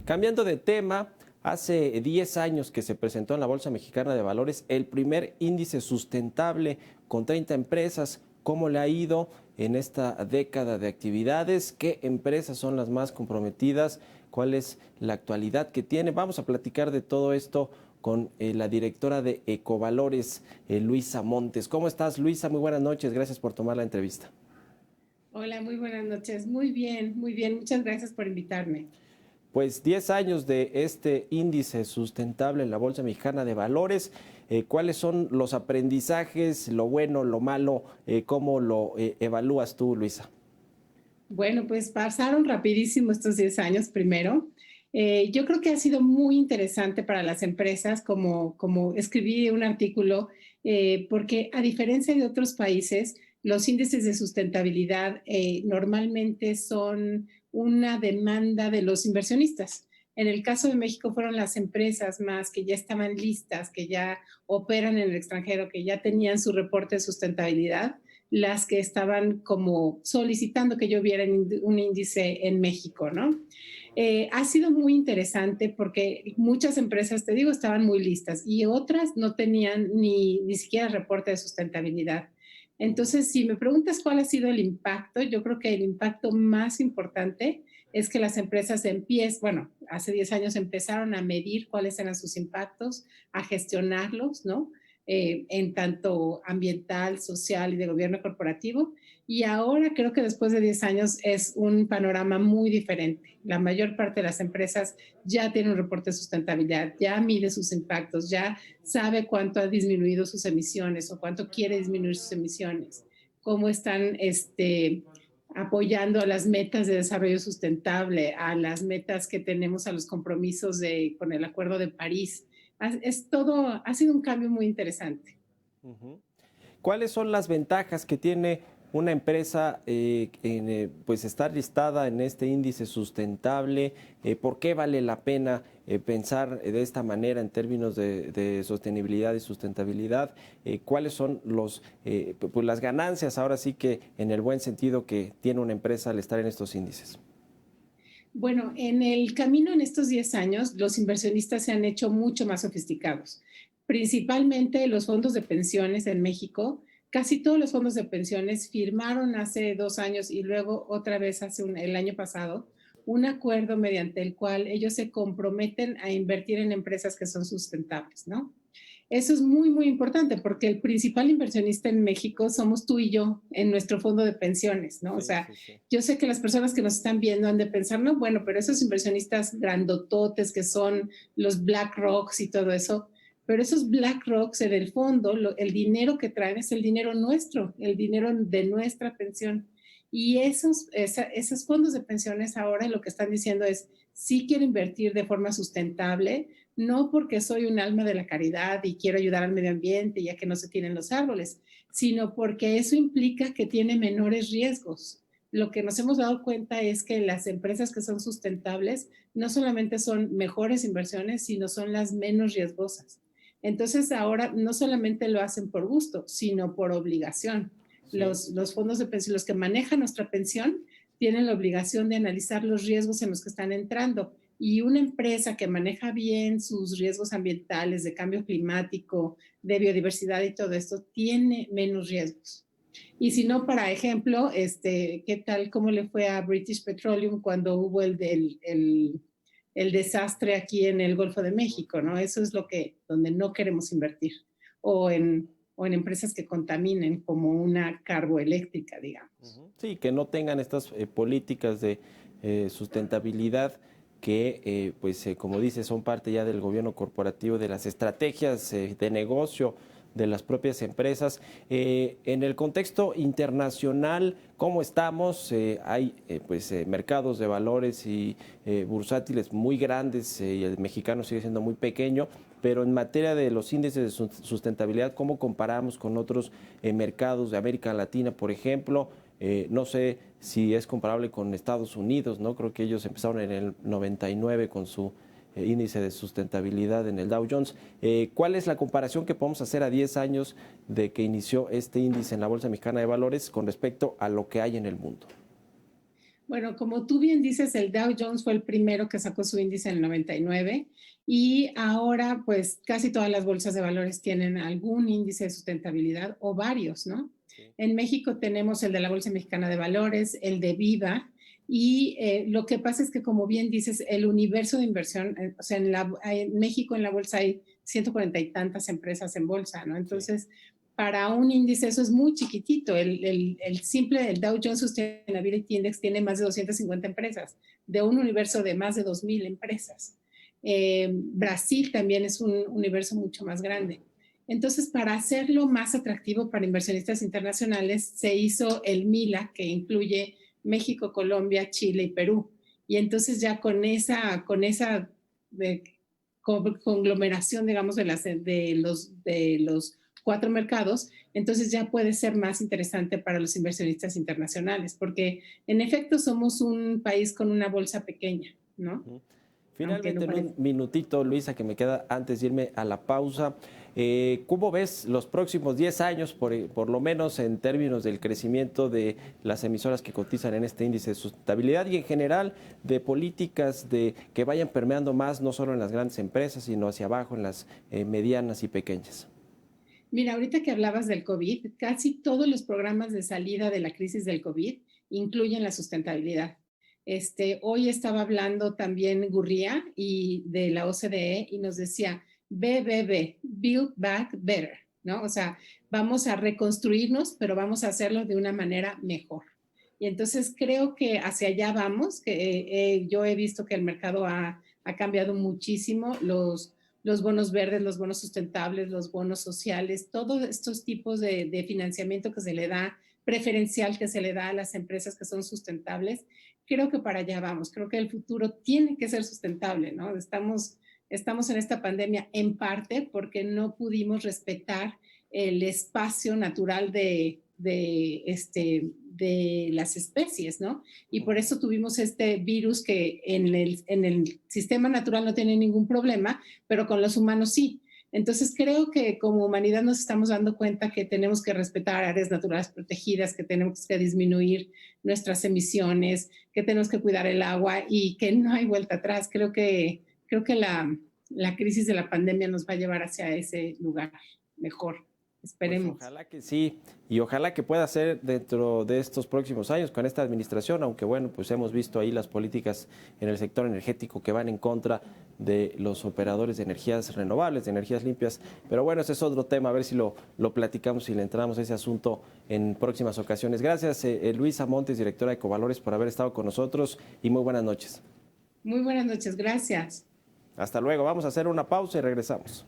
Cambiando de tema, hace 10 años que se presentó en la Bolsa Mexicana de Valores el primer índice sustentable con 30 empresas. ¿Cómo le ha ido en esta década de actividades? ¿Qué empresas son las más comprometidas? ¿Cuál es la actualidad que tiene? Vamos a platicar de todo esto con la directora de Ecovalores, Luisa Montes. ¿Cómo estás, Luisa? Muy buenas noches. Gracias por tomar la entrevista. Hola, muy buenas noches. Muy bien, muy bien. Muchas gracias por invitarme. Pues 10 años de este índice sustentable en la Bolsa Mexicana de Valores. ¿Cuáles son los aprendizajes, lo bueno, lo malo? ¿Cómo lo evalúas tú, Luisa? Bueno, pues pasaron rapidísimo estos 10 años primero. Yo creo que ha sido muy interesante para las empresas, como escribí un artículo, porque a diferencia de otros países, los índices de sustentabilidad normalmente son una demanda de los inversionistas. En el caso de México fueron las empresas más que ya estaban listas, que ya operan en el extranjero, que ya tenían su reporte de sustentabilidad, las que estaban como solicitando que yo viera un índice en México, ¿no? Ha sido muy interesante porque muchas empresas, te digo, estaban muy listas y otras no tenían ni siquiera reporte de sustentabilidad. Entonces, si me preguntas cuál ha sido el impacto, yo creo que el impacto más importante es que las empresas bueno, hace 10 años empezaron a medir cuáles eran sus impactos, a gestionarlos, ¿no? En tanto ambiental, social y de gobierno corporativo. Y ahora creo que después de 10 años es un panorama muy diferente. La mayor parte de las empresas ya tiene un reporte de sustentabilidad, ya mide sus impactos, ya sabe cuánto ha disminuido sus emisiones o cuánto quiere disminuir sus emisiones, cómo están apoyando a las metas de desarrollo sustentable, a las metas que tenemos, a los compromisos con el Acuerdo de París. Ha sido un cambio muy interesante. Uh-huh. ¿Cuáles son las ventajas que tiene una empresa pues estar listada en este índice sustentable? ¿Por qué vale la pena pensar de esta manera en términos de sostenibilidad y sustentabilidad? ¿Cuáles son pues las ganancias, ahora sí que en el buen sentido, que tiene una empresa al estar en estos índices? Bueno, en el camino en estos 10 años, los inversionistas se han hecho mucho más sofisticados. Principalmente los fondos de pensiones en México. Casi todos los fondos de pensiones firmaron hace 2 años y luego otra vez el año pasado un acuerdo mediante el cual ellos se comprometen a invertir en empresas que son sustentables, ¿no? Eso es muy, muy importante porque el principal inversionista en México somos tú y yo en nuestro fondo de pensiones, ¿no? O Sí, sea, sí, sí. yo sé que las personas que nos están viendo han de pensar, no, bueno, pero esos inversionistas grandototes que son los BlackRocks y todo eso, pero esos BlackRocks en el fondo, el dinero que traen es el dinero nuestro, el dinero de nuestra pensión. Y esos fondos de pensiones ahora lo que están diciendo es, sí quiero invertir de forma sustentable, no porque soy un alma de la caridad y quiero ayudar al medio ambiente ya que no se tienen los árboles, sino porque eso implica que tiene menores riesgos. Lo que nos hemos dado cuenta es que las empresas que son sustentables no solamente son mejores inversiones, sino son las menos riesgosas. Entonces ahora no solamente lo hacen por gusto, sino por obligación. Sí. Los fondos de pensión, los que manejan nuestra pensión, tienen la obligación de analizar los riesgos en los que están entrando. Y una empresa que maneja bien sus riesgos ambientales, de cambio climático, de biodiversidad y todo esto, tiene menos riesgos. Y si no, para ejemplo, ¿qué tal, cómo le fue a British Petroleum cuando hubo el desastre aquí en el Golfo de México, ¿no? Eso es donde no queremos invertir. O en empresas que contaminen, como una carboeléctrica, digamos. Sí, que no tengan estas políticas de sustentabilidad que, pues, como dice, son parte ya del gobierno corporativo, de las estrategias de negocio de las propias empresas. En el contexto internacional, ¿cómo estamos? Hay pues mercados de valores y bursátiles muy grandes, y el mexicano sigue siendo muy pequeño, pero en materia de los índices de sustentabilidad, ¿cómo comparamos con otros mercados de América Latina, por ejemplo? No sé si es comparable con Estados Unidos, ¿no? Creo que ellos empezaron en el 99 con su índice de sustentabilidad en el Dow Jones. ¿Cuál es la comparación que podemos hacer a 10 años de que inició este índice en la Bolsa Mexicana de Valores con respecto a lo que hay en el mundo? Bueno, como tú bien dices, el Dow Jones fue el primero que sacó su índice en el 99 y ahora pues casi todas las bolsas de valores tienen algún índice de sustentabilidad o varios, ¿no? Sí. En México tenemos el de la Bolsa Mexicana de Valores, el de Viva y lo que pasa es que como bien dices, el universo de inversión, o sea, en México en la bolsa hay 140 y tantas empresas en bolsa, ¿no? Entonces, sí, para un índice eso es muy chiquitito. El Dow Jones Sustainability Index tiene más de 250 empresas, de un universo de más de 2,000 empresas. Brasil también es un universo mucho más grande. Entonces, para hacerlo más atractivo para inversionistas internacionales, se hizo el MILA, que incluye México, Colombia, Chile y Perú. Y entonces ya con esa conglomeración, digamos, de los 4 mercados, entonces ya puede ser más interesante para los inversionistas internacionales, porque en efecto somos un país con una bolsa pequeña, ¿no? Finalmente, en un minutito, Luisa, que me queda antes de irme a la pausa, ¿cómo ves los próximos 10 años, por lo menos en términos del crecimiento de las emisoras que cotizan en este índice de sustentabilidad y en general de políticas que vayan permeando más, no solo en las grandes empresas, sino hacia abajo, en las medianas y pequeñas? Mira, ahorita que hablabas del COVID, casi todos los programas de salida de la crisis del COVID incluyen la sustentabilidad. Hoy estaba hablando también Gurría y de la OCDE y nos decía, BBB, Build Back Better, ¿no? O sea, vamos a reconstruirnos, pero vamos a hacerlo de una manera mejor. Y entonces creo que hacia allá vamos, que yo he visto que el mercado ha cambiado muchísimo, los bonos verdes, los bonos sustentables, los bonos sociales, todos estos tipos de financiamiento que se le da, preferencial que se le da a las empresas que son sustentables, creo que para allá vamos. Creo que el futuro tiene que ser sustentable, ¿no? Estamos en esta pandemia en parte porque no pudimos respetar el espacio natural de las especies, ¿no? Y por eso tuvimos este virus que en el sistema natural no tiene ningún problema, pero con los humanos sí. Entonces creo que como humanidad nos estamos dando cuenta que tenemos que respetar áreas naturales protegidas, que tenemos que disminuir nuestras emisiones, que tenemos que cuidar el agua y que no hay vuelta atrás. Creo que la crisis de la pandemia nos va a llevar hacia ese lugar mejor. Esperemos. Pues ojalá que sí, y ojalá que pueda ser dentro de estos próximos años con esta administración, aunque bueno, pues hemos visto ahí las políticas en el sector energético que van en contra de los operadores de energías renovables, de energías limpias, pero bueno, ese es otro tema, a ver si lo platicamos y le entramos a ese asunto en próximas ocasiones. Gracias, Luisa Montes, directora de Ecovalores, por haber estado con nosotros y muy buenas noches. Muy buenas noches, gracias. Hasta luego, vamos a hacer una pausa y regresamos.